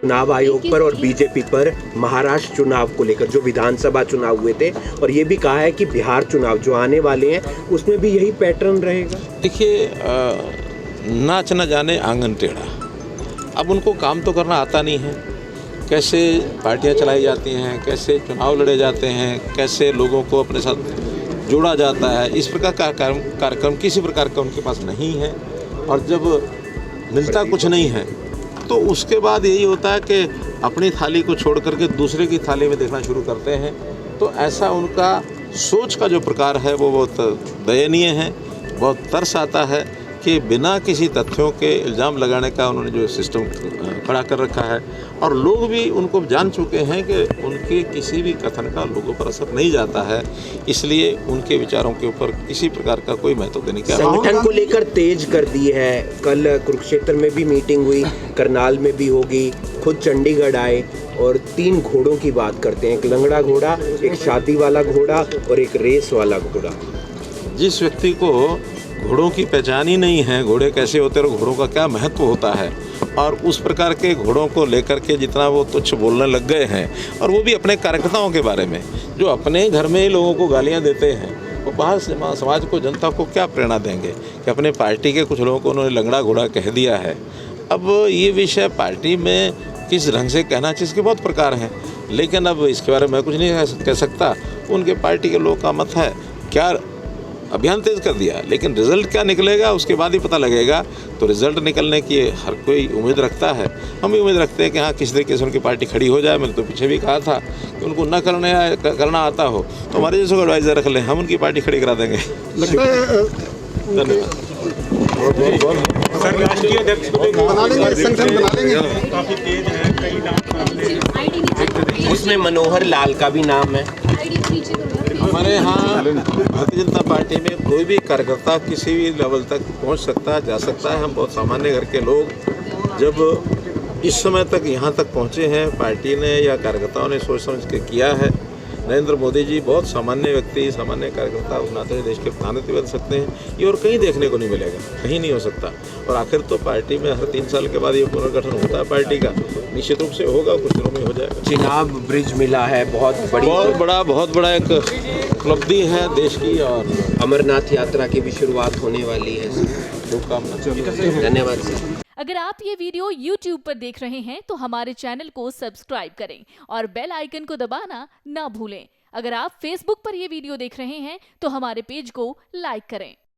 चुनाव आयोग पर और बीजेपी पर महाराष्ट्र चुनाव को लेकर जो विधानसभा चुनाव हुए थे, और ये भी कहा है कि बिहार चुनाव जो आने वाले हैं उसमें भी यही पैटर्न रहेगा। देखिए, नाच न जाने आंगन टेढ़ा। अब उनको काम तो करना आता नहीं है, कैसे पार्टियां चलाई जाती हैं, कैसे चुनाव लड़े जाते हैं, कैसे लोगों को अपने साथ जोड़ा जाता है, इस प्रकार का कार्यक्रम किसी प्रकार का उनके पास नहीं है। और जब मिलता कुछ नहीं है तो उसके बाद यही होता है कि अपनी थाली को छोड़ करके दूसरे की थाली में देखना शुरू करते हैं। तो ऐसा उनका सोच का जो प्रकार है वो बहुत दयनीय है। बहुत तरस आता है कि बिना किसी तथ्यों के इल्ज़ाम लगाने का उन्होंने जो सिस्टम खड़ा कर रखा है, और लोग भी उनको जान चुके हैं कि उनके किसी भी कथन का लोगों पर असर नहीं जाता है, इसलिए उनके विचारों के ऊपर किसी प्रकार का कोई महत्व देने की संगठन को लेकर तेज कर दी है। कल कुरुक्षेत्र में भी मीटिंग हुई, करनाल में भी होगी, खुद चंडीगढ़ आए और 3 घोड़ों की बात करते हैं, एक लंगड़ा घोड़ा, एक शादी वाला घोड़ा और एक रेस वाला घोड़ा। जिस व्यक्ति को घोड़ों की पहचान ही नहीं है, घोड़े कैसे होते हैं और घोड़ों का क्या महत्व होता है, और उस प्रकार के घोड़ों को लेकर के जितना वो तुच्छ बोलने लग गए हैं, और वो भी अपने कार्यकर्ताओं के बारे में जो अपने घर में ही लोगों को गालियां देते हैं, वो बाहर समाज को, जनता को क्या प्रेरणा देंगे कि अपने पार्टी के कुछ लोगों को उन्होंने लंगड़ा घोड़ा कह दिया है। अब ये विषय पार्टी में किस ढंग से कहना चाहिए, इसके बहुत प्रकार हैं, लेकिन अब इसके बारे में मैं कुछ नहीं कह सकता। उनके पार्टी के लोगों का मत है। क्या अभियान तेज कर दिया, लेकिन रिजल्ट क्या निकलेगा उसके बाद ही पता लगेगा। तो रिजल्ट निकलने की हर कोई उम्मीद रखता है, हम भी उम्मीद रखते हैं कि हाँ किसी तरीके से उनकी पार्टी खड़ी हो जाए। मैंने तो पीछे भी कहा था कि उनको न करना आता हो तो हमारे जैसे को एडवाइजर रख लें, हम उनकी पार्टी खड़ी करा देंगे। धन्यवाद। सर, राष्ट्रीय अध्यक्ष काफी तेज है, कई नाम उसमें मनोहर लाल का भी नाम है। हमारे यहाँ भारतीय जनता पार्टी में कोई भी कार्यकर्ता किसी भी लेवल तक पहुँच सकता है, जा सकता है। हम बहुत सामान्य घर के लोग जब इस समय तक यहाँ तक पहुँचे हैं, पार्टी ने या कार्यकर्ताओं ने सोच समझ के किया है। नरेंद्र मोदी जी बहुत सामान्य व्यक्ति, सामान्य कार्यकर्ता उस नाते देश के प्रधानमंत्री बन सकते हैं। ये और कहीं देखने को नहीं मिलेगा, कहीं नहीं हो सकता। और आखिर तो पार्टी में हर 3 साल के बाद ये पुनर्गठन होता है पार्टी का, निश्चित रूप से होगा, कुछ दिनों में हो जाएगा। चिनाब ब्रिज मिला है, बहुत बड़ा एक उपलब्धि है देश की, और अमरनाथ यात्रा की भी शुरुआत होने वाली है। शुभकामनाएं। धन्यवाद सर। अगर आप ये वीडियो YouTube पर देख रहे हैं तो हमारे चैनल को सब्सक्राइब करें और बेल आइकन को दबाना ना भूलें। अगर आप Facebook पर ये वीडियो देख रहे हैं तो हमारे पेज को लाइक करें।